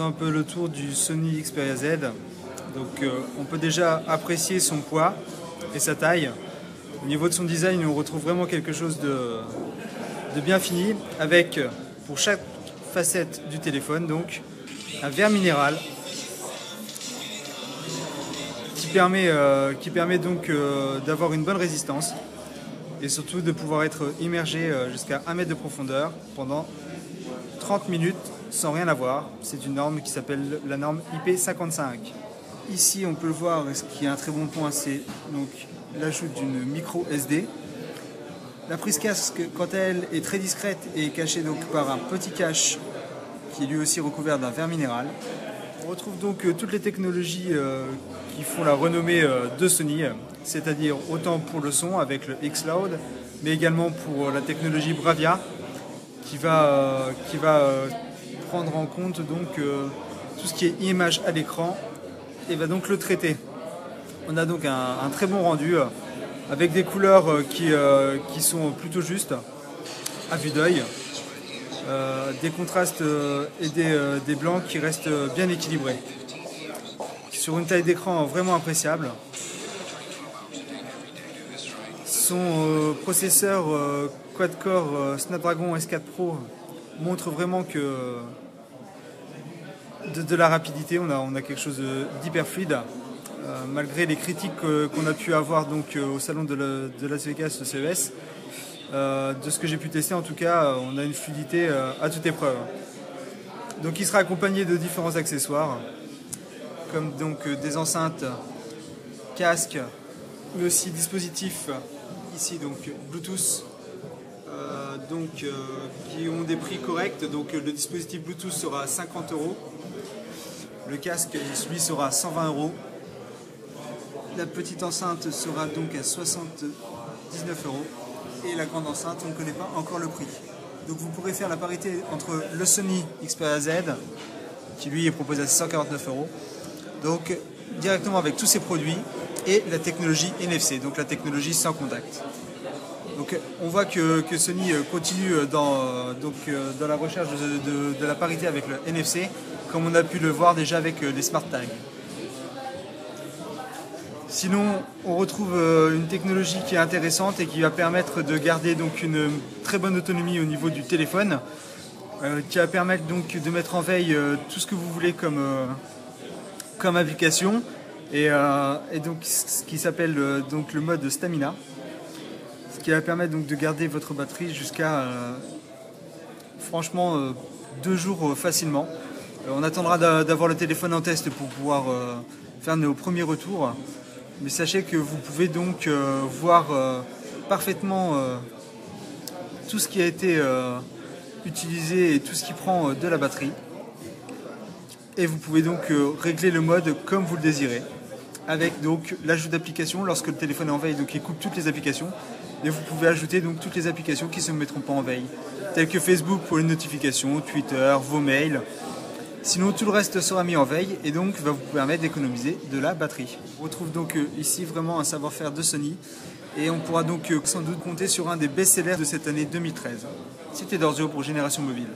faisant un peu le tour du Sony Xperia Z. Donc on peut déjà apprécier son poids et sa taille. Au niveau de son design, on retrouve vraiment quelque chose de bien fini, avec pour chaque facette du téléphone donc un verre minéral qui permet donc d'avoir une bonne résistance et surtout de pouvoir être immergé jusqu'à 1 mètre de profondeur pendant 30 minutes sans rien avoir. C'est une norme qui s'appelle la norme IP55. Ici on peut le voir, ce qui est un très bon point, c'est donc l'ajout d'une micro SD. La prise casque, quant à elle, est très discrète et est cachée donc par un petit cache qui est lui aussi recouvert d'un verre minéral. On retrouve donc toutes les technologies qui font la renommée de Sony, c'est-à-dire autant pour le son avec le xCloud, mais également pour la technologie Bravia qui va prendre en compte donc tout ce qui est image à l'écran et va donc le traiter. On a donc un très bon rendu avec des couleurs qui sont plutôt justes à vue d'œil, des contrastes et des blancs qui restent bien équilibrés. Sur une taille d'écran vraiment appréciable. Son processeur quad-core Snapdragon S4 Pro montre vraiment que de la rapidité, on a quelque chose d'hyper fluide. Malgré les critiques qu'on a pu avoir donc, au salon de Las Vegas, au CES, de ce que j'ai pu tester en tout cas, on a une fluidité à toute épreuve. Donc il sera accompagné de différents accessoires, comme donc des enceintes, casques, mais aussi dispositifs ici donc Bluetooth, qui ont des prix corrects. Donc le dispositif Bluetooth sera à 50 €, le casque lui sera à 120 €. La petite enceinte sera donc à 79 € et la grande enceinte, on ne connaît pas encore le prix. Donc vous pourrez faire la parité entre le Sony Xperia Z, qui lui est proposé à 649 €, donc directement avec tous ces produits, et la technologie NFC, donc la technologie sans contact. Donc on voit que Sony continue dans la recherche de la parité avec le NFC, comme on a pu le voir déjà avec les Smart Tags. Sinon, on retrouve une technologie qui est intéressante et qui va permettre de garder donc une très bonne autonomie au niveau du téléphone, qui va permettre donc de mettre en veille tout ce que vous voulez comme application, et donc ce qui s'appelle donc le mode Stamina, ce qui va permettre donc de garder votre batterie jusqu'à franchement 2 jours facilement. On attendra d'avoir le téléphone en test pour pouvoir faire nos premiers retours. Mais sachez que vous pouvez donc voir parfaitement tout ce qui a été utilisé et tout ce qui prend de la batterie. Et vous pouvez donc régler le mode comme vous le désirez, avec donc l'ajout d'applications lorsque le téléphone est en veille, donc il coupe toutes les applications. Et vous pouvez ajouter donc toutes les applications qui ne se mettront pas en veille, telles que Facebook pour les notifications, Twitter, vos mails. Sinon, tout le reste sera mis en veille et donc va vous permettre d'économiser de la batterie. On retrouve donc ici vraiment un savoir-faire de Sony et on pourra donc sans doute compter sur un des best-sellers de cette année 2013. C'était Dorzio pour Génération Mobile.